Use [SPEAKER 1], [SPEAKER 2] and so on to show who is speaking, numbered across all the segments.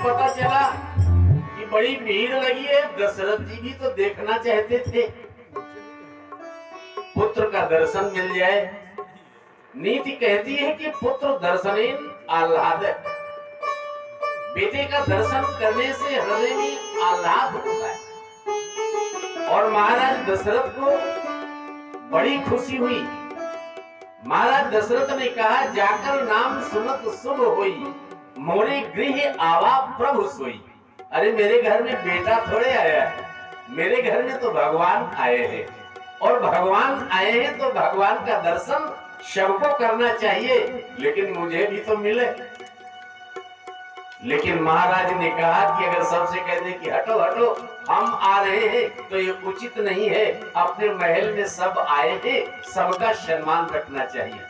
[SPEAKER 1] पता चला कि बड़ी भीड़ लगी है, दशरथ जी भी तो देखना चाहते थे, पुत्र का दर्शन मिल जाए। नीति कहती है कि पुत्र दर्शनेन आह्लादक, बेटे का दर्शन करने से हृदय में आह्लाद होता है। और महाराज दशरथ को बड़ी खुशी हुई। महाराज दशरथ ने कहा, जाकर नाम सुनत शुभ होई, मोरे गृह आवा प्रभु सोई। अरे मेरे घर में बेटा थोड़े आया है, मेरे घर में तो भगवान आए हैं, और भगवान आए हैं तो भगवान का दर्शन सबको करना चाहिए, लेकिन मुझे भी तो मिले। लेकिन महाराज ने कहा कि अगर सबसे कह दे कि हटो हटो हम आ रहे हैं तो ये उचित नहीं है। अपने महल में सब आए हैं, सबका सम्मान रखना चाहिए।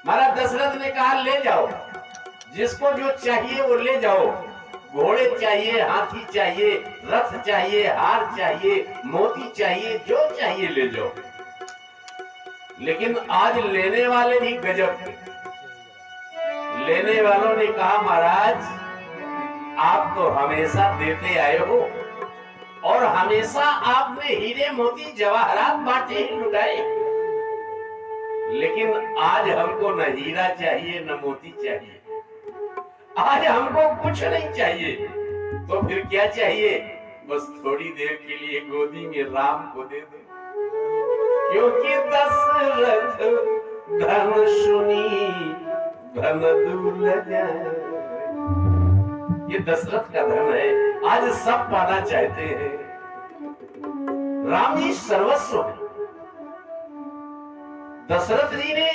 [SPEAKER 1] महाराज दशरथ ने कहा, ले जाओ, जिसको जो चाहिए वो ले जाओ। घोड़े चाहिए, हाथी चाहिए, रथ चाहिए, हार चाहिए, मोती चाहिए, जो चाहिए ले जाओ। लेकिन आज लेने वाले भी गजब थे। लेने वालों ने कहा, महाराज आप तो हमेशा देते आए हो, और हमेशा आपने हीरे मोती जवाहरात बांटे ही लुटाए, लेकिन आज हमको न हीरा चाहिए न मोती चाहिए, आज हमको कुछ नहीं चाहिए। तो फिर क्या चाहिए? बस थोड़ी देर के लिए गोदी में राम को दे दो, क्योंकि दशरथ धन सुनी धन दूल जाए। ये दशरथ का धन है, आज सब पाना चाहते हैं। राम ही सर्वस्व है। दशरथ जी ने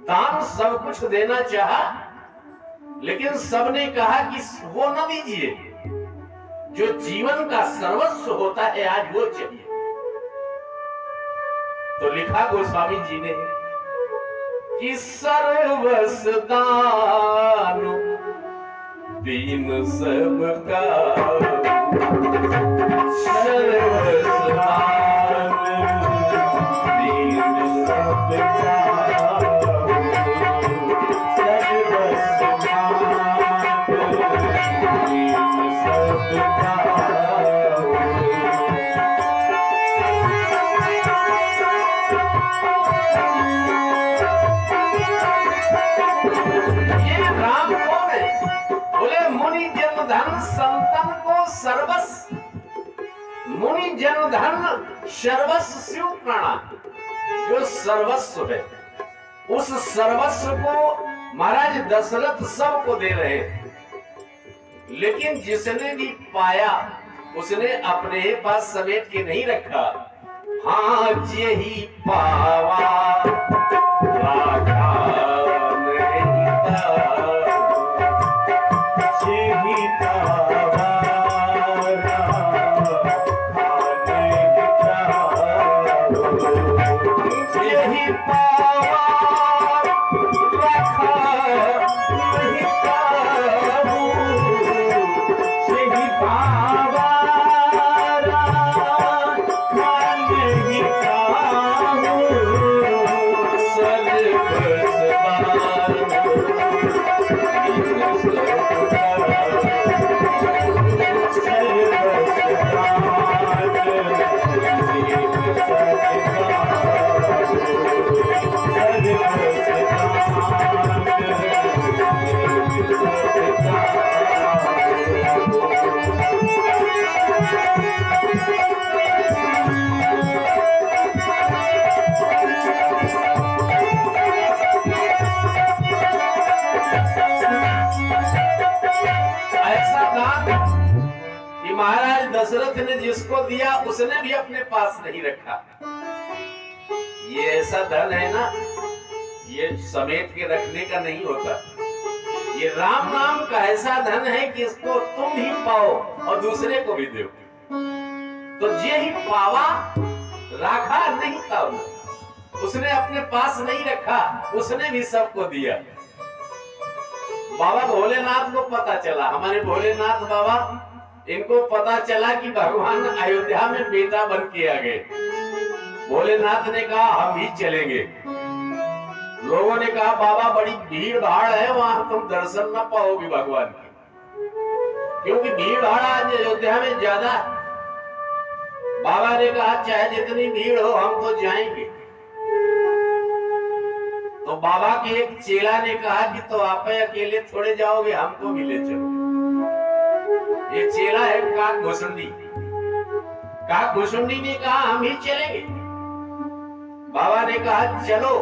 [SPEAKER 1] दान सब कुछ देना चाहा, लेकिन सबने कहा कि वो न दीजिए, जो जीवन का सर्वस्व होता है आज वो चाहिए। तो लिखा गोस्वामी जी ने कि सर्वस्व दान दीन सबका, सर्वस्व दान दीन सबका, सर्वस्व दान दीन सबका। धन संतन को सर्वस्व, मुनि जन धन सर्वस्व शिव प्राणा। जो सर्वस्व है, उस सर्वस्व को महाराज दशरथ सबको दे रहे हैं, लेकिन जिसने भी पाया उसने अपने पास समेट के नहीं रखा। हाँ यही पावा राखा नहीं था, महाराज दशरथ ने जिसको दिया उसने भी अपने पास नहीं रखा। ये ऐसा धन है ना, ये समेट के रखने का नहीं होता। ये राम नाम का ऐसा धन है कि इसको तुम ही पाओ और दूसरे को भी दो। तो जे ही पावा राखा नहीं था, उसने अपने पास नहीं रखा, उसने भी सबको दिया। बाबा भोलेनाथ को पता चला, हमारे भोलेनाथ बाबा, इनको पता चला कि भगवान अयोध्या में बेटा बन के आ गए। भोलेनाथ ने कहा हम ही चलेंगे। लोगों ने कहा बाबा बड़ी भीड़ भाड़ है, वहां तुम दर्शन न पाओगे भगवान की। क्योंकि भीड़ भाड़ आज अयोध्या में ज्यादा है। बाबा ने कहा चाहे जितनी भीड़ हो हम तो जाएंगे। तो बाबा के एक चेला ने कहा कि तो आप अकेले थोड़े जाओगे, हमको भी ले चलो। ये चेला है काक घुसुंडी। काक घुसुंडी ने कहा हम ही चलेंगे। बाबा ने कहा चलो,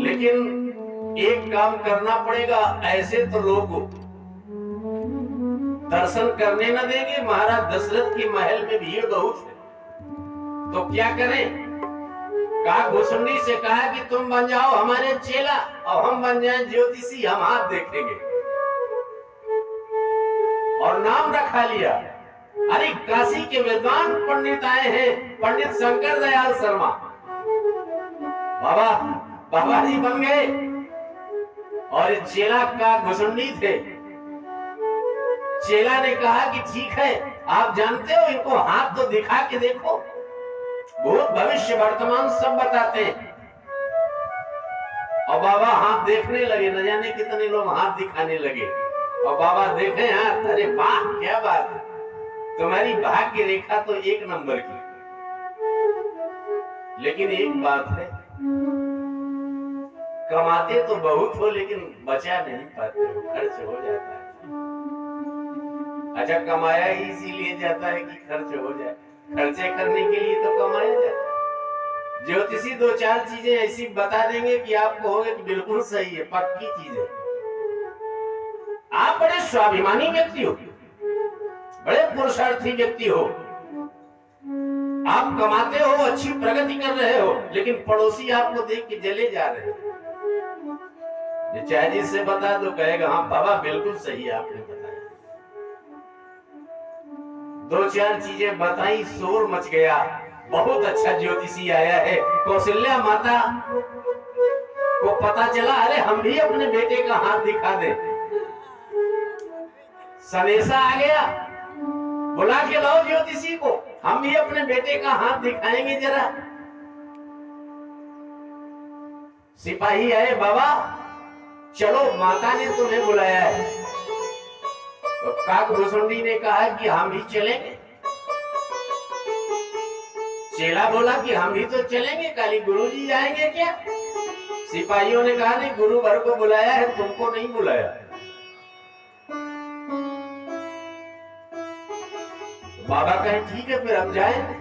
[SPEAKER 1] लेकिन एक काम करना पड़ेगा, ऐसे तो लोग दर्शन करने न देंगे। महाराज दशरथ के महल में भीड़ बहुत है, तो क्या करें? काक घुसुंडी से कहा कि तुम बन जाओ हमारे चेला और हम बन जाएं ज्योतिषी, हम हाथ देखेंगे। और नाम रखा लिया। अरे काशी के विद्वान पंडित आए हैं, पंडित शंकर दयाल शर्मा। बाबा जी बन गए। और चेला काक घुसुंडी थे। चेला ने कहा कि ठीक है, आप जानते हो इनको हाथ तो दिखा के देखो, भूत भविष्य वर्तमान सब बताते हैं। और बाबा हाथ देखने लगे, न जाने कितने लोग हाथ दिखाने लगे। और बाबा देखे हाथ, अरे वाह क्या बात है, तुम्हारी भाग्य रेखा तो एक नंबर की। लेकिन एक बात है, कमाते तो बहुत हो लेकिन बचा नहीं पाते हो, खर्च हो जाता है। अच्छा, कमाया ही इसीलिए जाता है कि खर्च हो जाए, खर्चे करने के लिए तो कमाया जाता है। ज्योतिषी दो चार चीजें ऐसी बता देंगे कि आपको होगा कि बिल्कुल सही है, पक्की चीज है। आप बड़े स्वाभिमानी व्यक्ति हो, बड़े पुरुषार्थी व्यक्ति हो, आप कमाते हो, अच्छी प्रगति कर रहे हो, लेकिन पड़ोसी आपको देख के जले जा रहे हैं। चाहे जिससे बता दो कहेगा हाँ बाबा बिल्कुल सही है आपने बताया। दो चार चीजें बताई, शोर मच गया। बहुत अच्छा ज्योतिषी आया है। कौशल्या माता को पता चला, अरे हम भी अपने बेटे का हाथ दिखा दे। सनेसा आ गया, बुला के लाओ ज्योतिषी को, हम भी अपने बेटे का हाथ दिखाएंगे जरा। सिपाही आए, बाबा चलो माता ने तुम्हें बुलाया है। तो काक घुसुंडी ने कहा कि हम भी चलेंगे। चेला बोला कि हम भी तो चलेंगे, काली गुरुजी जाएंगे क्या? सिपाहियों ने कहा नहीं, गुरु भर को बुलाया है, तुमको नहीं बुलाया। तो बाबा कहे ठीक है फिर हम जाएंगे।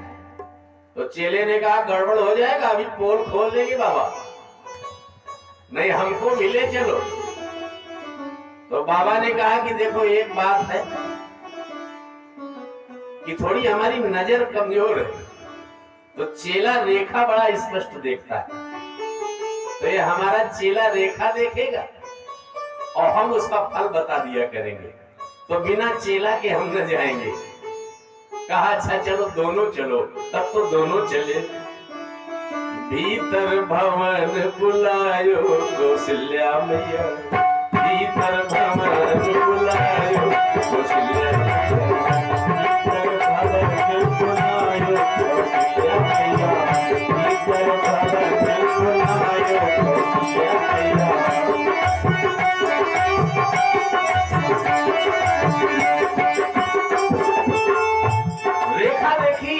[SPEAKER 1] तो चेले ने कहा गड़बड़ हो जाएगा, अभी पोल खोल देंगे बाबा, नहीं हमको मिले चलो। तो बाबा ने कहा कि देखो एक बात है कि थोड़ी हमारी नजर कमजोर है, तो चेला रेखा बड़ा स्पष्ट देखता है, तो ये हमारा चेला रेखा देखेगा और हम उसका फल बता दिया करेंगे, तो बिना चेला के हम न जाएंगे। कहा अच्छा चलो दोनों चलो, तब तो दोनों चले। भीतर भवन बुलायो कौशल्या मैया, भीतर भवन बुलायो कौशल्या मैया, भीतर भवन बुलायो कौशल्या मैया, भीतर भवन बुलायो कौशल्या मैया। रेखा देखी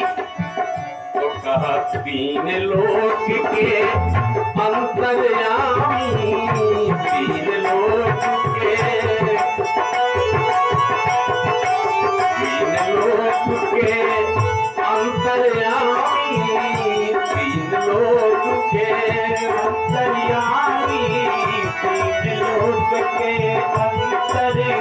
[SPEAKER 1] तो कहा तीन लोक के अंतर्यामी, तीन लोक के, तीन लोक के अंतर्यामी, तीन लोक के अंतर्यामी, तीन लोक के अंतर्यामी।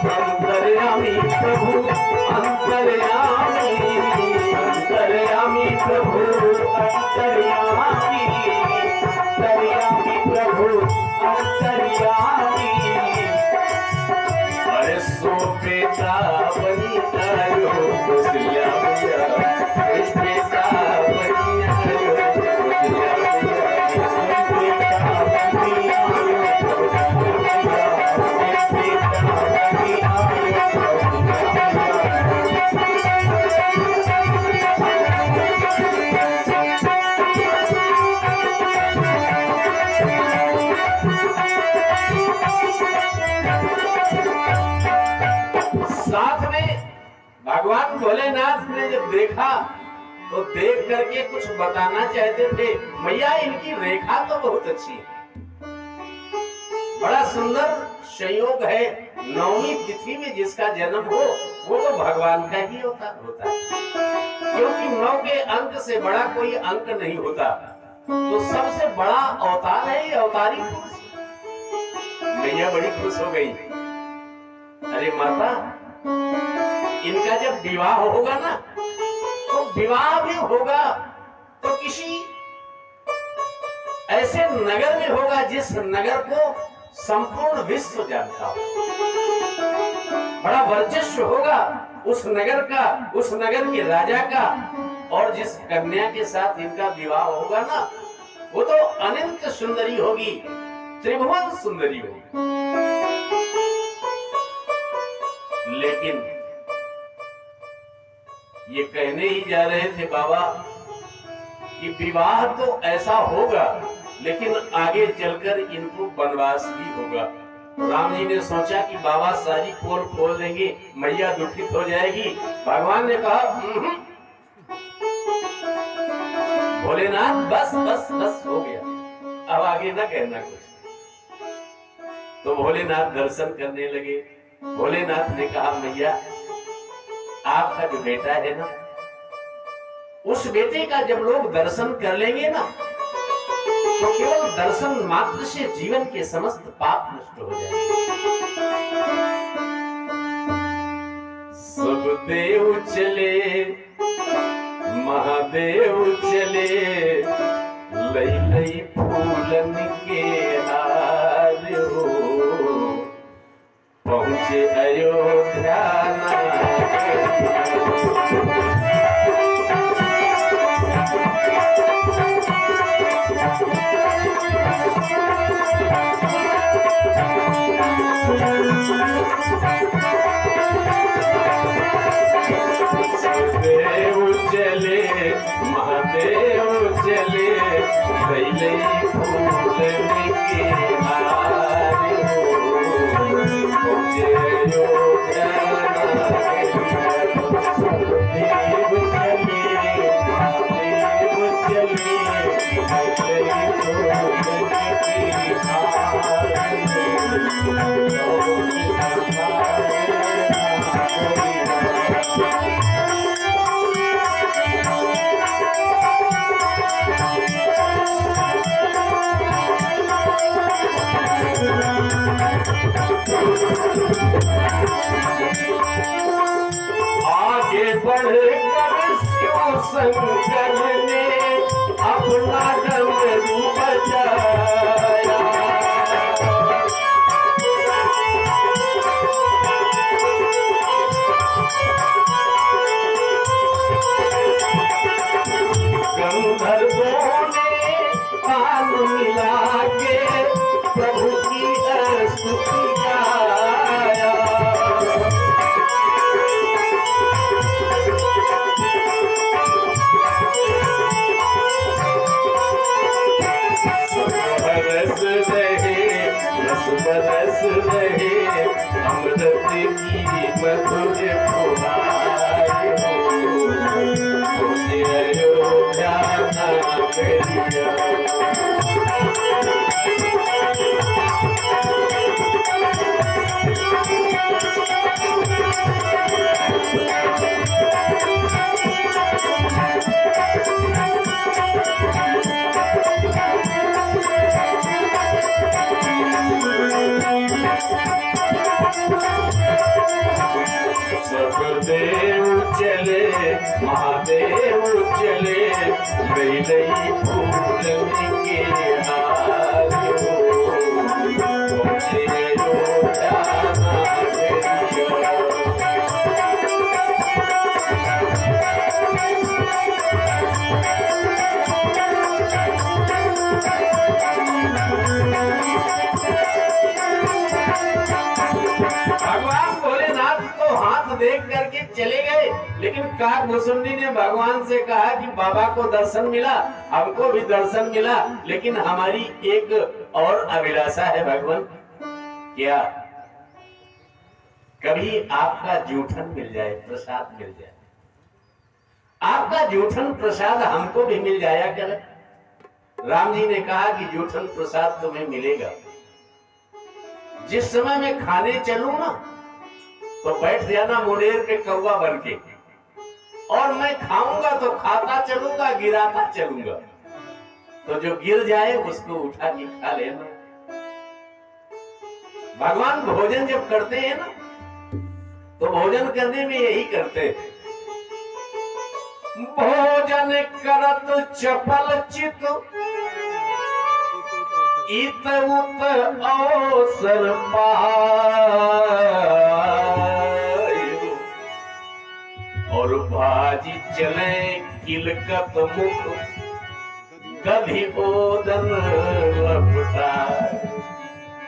[SPEAKER 1] अंतर्यामी प्रभु, अंतर्यामी, अंतर्यामी प्रभु, अंतर्यामी, अंतर्यामी प्रभु, अंतर्यामी। अरे सो बेटा बनी आयो कौशल्या मैया, बेटा बनी आयो कौशल्या मैया, बेटा बनी आयो कौशल्या मैया, बेटा बनी आयो कौशल्या मैया। भोलेनाथ ने जब देखा तो देख करके कुछ बताना चाहते थे, मैया इनकी रेखा तो बहुत अच्छी है, बड़ा सुंदर संयोग है, नौवीं तिथि में जिसका जन्म हो वो तो भगवान का ही होता है, क्योंकि 9 के अंक से बड़ा कोई अंक नहीं होता, तो सबसे बड़ा अवतार है ये अवतारी पुरुष। मैया बड़ी खुश हो गई। अरे माता, इनका जब विवाह होगा ना, तो विवाह भी होगा तो किसी ऐसे नगर में होगा जिस नगर को संपूर्ण विश्व जानता हो, बड़ा वर्चस्व होगा उस नगर का, उस नगर के राजा का, और जिस कन्या के साथ इनका विवाह होगा ना, वो तो अनंत सुंदरी होगी, त्रिभुवन सुंदरी होगी। लेकिन ये कहने ही जा रहे थे बाबा कि विवाह तो ऐसा होगा, लेकिन आगे चलकर इनको वनवास भी होगा। राम जी ने सोचा कि बाबा सारी पोल खोल देंगे, मैया दुखित हो जाएगी। भगवान ने कहा भोलेनाथ बस बस बस हो गया, अब आगे ना कहना कुछ। तो भोलेनाथ दर्शन करने लगे। भोलेनाथ ने कहा मैया, आपका जो बेटा है ना, उस बेटे का जब लोग दर्शन कर लेंगे ना, तो केवल दर्शन मात्र से जीवन के समस्त पाप नष्ट हो जाएंगे। सब देव चले महादेव चले, लई लई फूलन के हार हो, पहुंचे अयोध्या देव चले महादेव चले, लई लई फूलन के हार हो, पहुंचे अयोध्या देव चले महादेव चले, लई लई फूलन के हार आगे बढ़कर शिव शंकर ने अपना डमरू बजाया, गंधर्वों ने कान मिला के प्रभु की स्तुति गाया। बरस रहे रस बरस रहे, अमृत की मधुर फुहार हो, मुझे अयोध्या नगरिया। सब देव चले महादेव चले, लई लई फूलन के हार हो, पहुंचे अयोध्या नगरिया। भगवान भोलेनाथ को हाथ देख करके चले गए, लेकिन काकभूषुंडी ने भगवान से कहा कि बाबा को दर्शन मिला, हमको भी दर्शन मिला, लेकिन हमारी एक और अभिलाषा है भगवान। क्या? कभी आपका जूठन मिल जाए, प्रसाद मिल जाए। जूठन प्रसाद हमको भी मिल जाया करे। राम जी ने कहा कि जूठन प्रसाद तुम्हें मिलेगा। जिस समय मैं खाने चलूं ना तो बैठ जाना मुंडेर पे कौवा बन के, और मैं खाऊंगा तो खाता चलूंगा, गिराता चलूंगा। तो जो गिर जाए उसको उठा के खा लेना। भगवान भोजन जब करते हैं ना तो भोजन करने में यही करते हैं। भोजन करत चपल चित इत उत अवसर पायो, और भाजी चले किलकत मुख कभी ओदन लपटाए।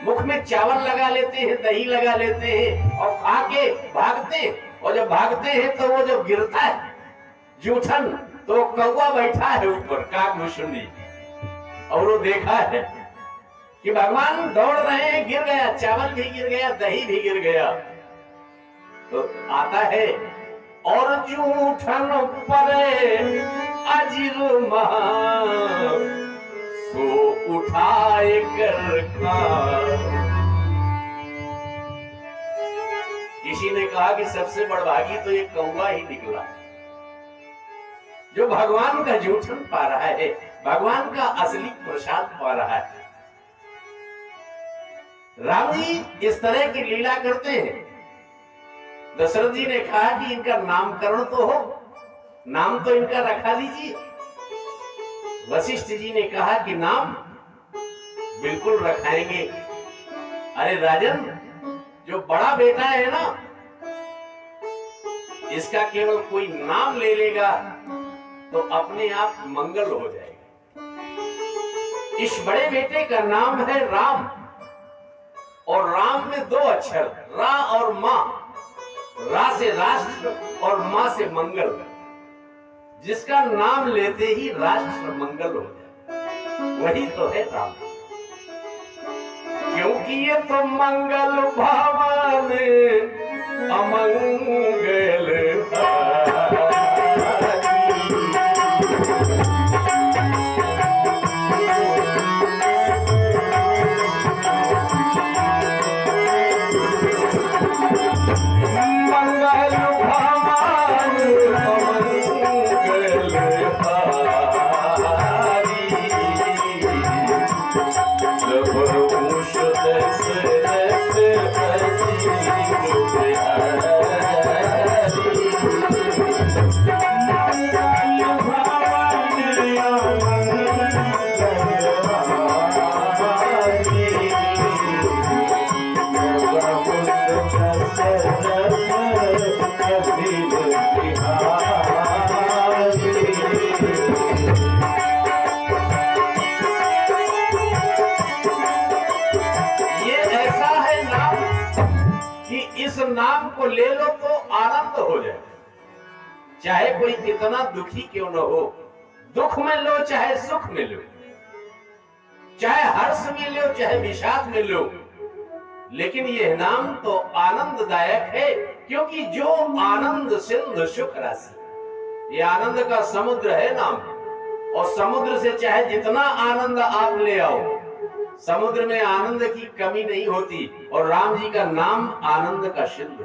[SPEAKER 1] मुख में चावल लगा लेते हैं, दही लगा लेते हैं और खा के भागते हैं। और जब भागते हैं तो वो जब गिरता है जूठन तो कौवा बैठा है ऊपर, काकभूषणी, और वो देखा है कि भगवान दौड़ रहे हैं, गिर गया, चावल भी गिर गया, दही भी गिर गया। तो आता है और जूठन परे अजीर सो उठाए कर खा। किसी ने कहा कि सबसे बड़भागी तो ये कौवा ही निकला जो भगवान का जूठन पा रहा है, भगवान का असली प्रसाद पा रहा है। राम जी इस तरह की लीला करते हैं। दशरथ जी ने कहा कि इनका नामकरण तो हो, नाम तो इनका रखा दीजिए। वशिष्ठ जी ने कहा कि नाम बिल्कुल रखाएंगे। अरे राजन, जो बड़ा बेटा है ना, इसका केवल कोई नाम ले लेगा तो अपने आप मंगल हो जाएगा। इस बड़े बेटे का नाम है राम, और राम में 2 अक्षर, रा और मां। रा से राष्ट्र और मां से मंगल। जिसका नाम लेते ही राष्ट्र मंगल हो जाए, वही तो है राम। क्योंकि ये तो मंगल भवन अमंगल नाम को ले लो तो आनंद हो जाए। चाहे कोई कितना दुखी क्यों न हो, दुख में लो चाहे सुख में लो, चाहे हर्ष में लो चाहे विषाद में लो, लेकिन यह नाम तो आनंददायक है। क्योंकि जो आनंद सिंधु सुख राशि, ये आनंद का समुद्र है नाम। और समुद्र से चाहे जितना आनंद आप ले आओ, समुद्र में आनंद की कमी नहीं होती। और राम जी का नाम आनंद का सिंधु।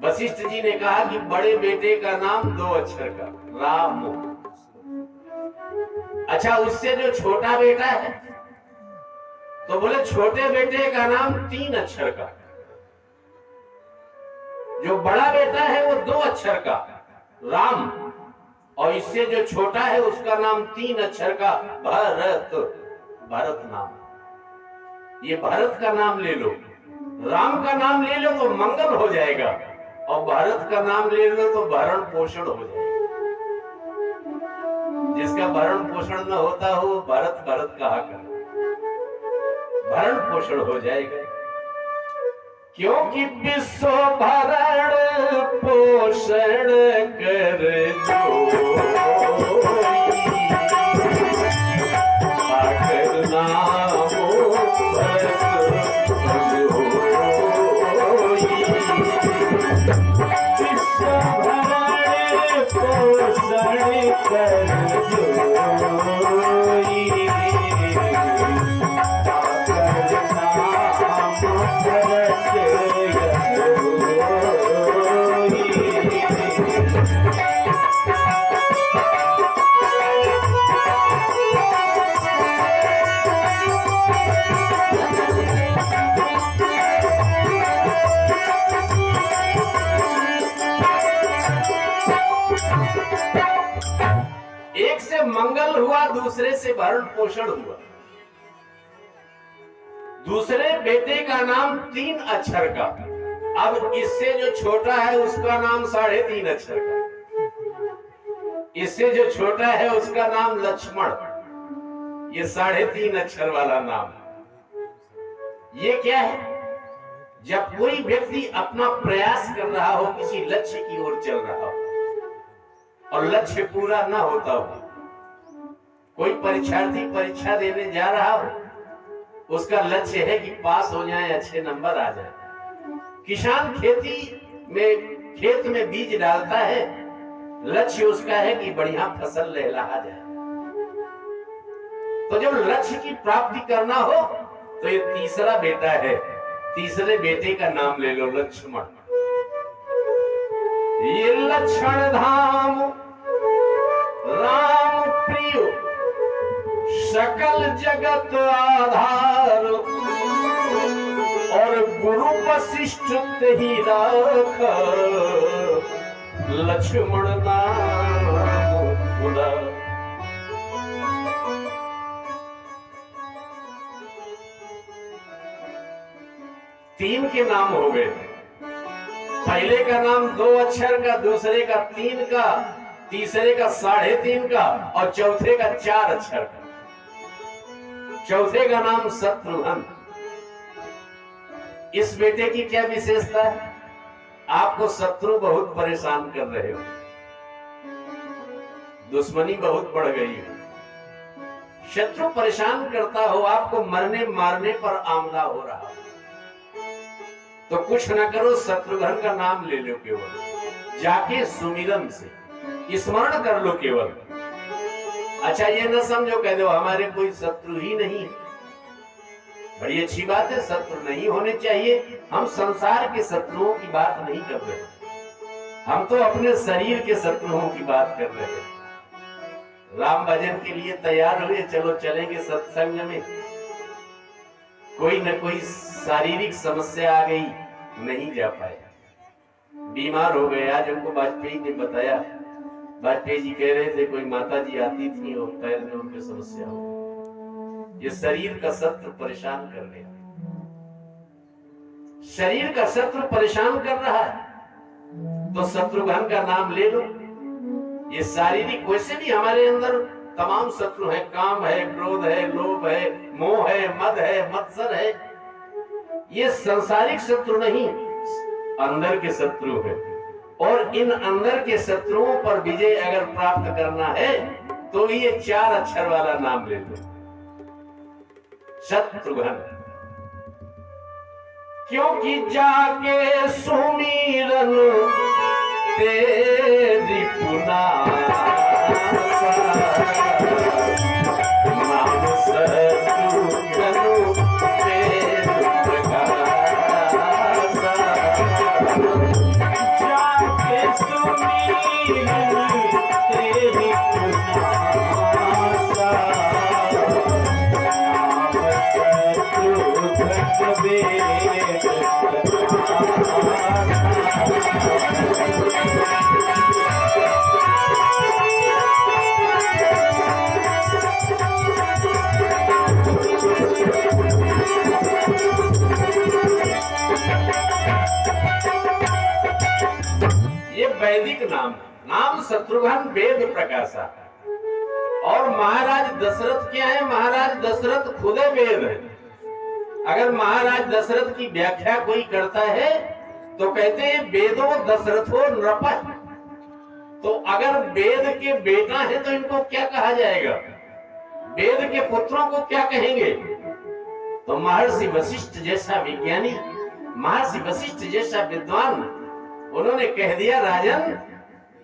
[SPEAKER 1] वशिष्ठ जी ने कहा कि बड़े बेटे का नाम 2 अक्षर का, राम। अच्छा, उससे जो छोटा बेटा है तो बोले छोटे बेटे का नाम 3 अक्षर का। जो बड़ा बेटा है वो 2 अक्षर का, राम। और इससे जो छोटा है उसका नाम 3 अक्षर का, भरत। भरत नाम। ये भरत का नाम ले लो, राम का नाम ले लो तो मंगल हो जाएगा, और भरत का नाम ले लो तो भरण पोषण हो जाएगा। जिसका भरण पोषण न होता हो भरत भरत कहा कर, भरण पोषण हो जाएगा। क्योंकि विश्व भरण पोषण कर जो एक से मंगल हुआ, दूसरे से भरण पोषण हुआ। दूसरे बेटे का नाम 3 अक्षर का, अब इससे जो छोटा है उसका नाम 3.5 अक्षर का, इससे जो छोटा है उसका नाम लक्ष्मण, ये 3.5 अक्षर वाला नाम। ये क्या है? जब कोई व्यक्ति अपना प्रयास कर रहा हो, किसी लक्ष्य की ओर चल रहा हो और लक्ष्य पूरा ना होता हो, कोई परीक्षार्थी परीक्षा देने जा रहा हो, उसका लक्ष्य है कि पास हो जाए, अच्छे नंबर आ जाए। किसान खेत में बीज डालता है, लक्ष्य उसका है कि बढ़िया फसल लहलहा जाए। तो जब लक्ष्य की प्राप्ति करना हो तो ये तीसरा बेटा है, तीसरे बेटे का नाम ले लो, लक्ष्मण। ये लक्ष्मण धाम राम प्रिय, सकल जगत आधार, और गुरु वशिष्ठ ही राख, लक्ष्मण नाम खुदा। तीन के नाम हो गए, पहले का नाम 2 अक्षर का, दूसरे का 3 का, तीसरे का 3.5 का, और चौथे का 4 अक्षर का। चौथे का नाम शत्रुघ्न। इस बेटे की क्या विशेषता है? आपको शत्रु बहुत परेशान कर रहे हो, दुश्मनी बहुत बढ़ गई है, शत्रु परेशान करता हो, आपको मरने मारने पर आमला हो रहा हो, तो कुछ ना करो, शत्रुघ्न का नाम ले लो, केवल जाके सुमिरन से स्मरण कर लो केवल। अच्छा, ये न समझो कह दो हमारे कोई शत्रु ही नहीं है, बड़ी अच्छी बात है, शत्रु नहीं होने चाहिए। हम संसार के शत्रुओं की बात नहीं कर रहे, हम तो अपने शरीर के शत्रुओं की बात कर रहे हैं। राम भजन के लिए तैयार हुए, चलो चलेंगे सत्संग में, कोई न कोई शारीरिक समस्या आ गई, नहीं जा पाए, बीमार हो गए। आज हमको वाजपेयी ने बताया, वाजपेयी जी कह रहे थे कोई माता जी आती थी और पैर में उनकी समस्या हो, ये शरीर का शत्रु परेशान कर रहा है, शरीर का शत्रु परेशान कर रहा है, तो शत्रुघ्न का नाम ले लो। ये शारीरिक, वैसे भी हमारे अंदर तमाम शत्रु हैं, काम है, क्रोध है, लोभ है, मोह है, मद है, मत्सर है, ये सांसारिक शत्रु नहीं, अंदर के शत्रु है। और इन अंदर के शत्रुओं पर विजय अगर प्राप्त करना है तो ये 4 अक्षर वाला नाम ले लो, शत्रुघ्न। क्योंकि जाके सुमिरन तेरी पुनासा, नाम शत्रुघ्न वेद प्रकाशा, जाके सुमिरन तेरी पुनासा, ये वैदिक नाम शत्रुघ्न वेद प्रकाशा। और महाराज दशरथ क्या है? महाराज दशरथ खुदे वेद है। अगर महाराज दशरथ की व्याख्या कोई करता है तो कहते हैं वेदो दशरथो नृपः। तो अगर वेद के बेटा है तो इनको क्या कहा जाएगा? वेद के पुत्रों को क्या कहेंगे? तो महर्षि वशिष्ठ जैसा विज्ञानी, महर्षि वशिष्ठ जैसा विद्वान, उन्होंने कह दिया राजन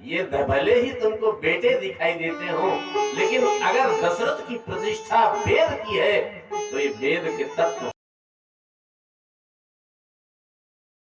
[SPEAKER 1] ये भले ही तुमको बेटे दिखाई देते हो, लेकिन अगर दशरथ की प्रतिष्ठा वेद की है तो ये वेद के तत्व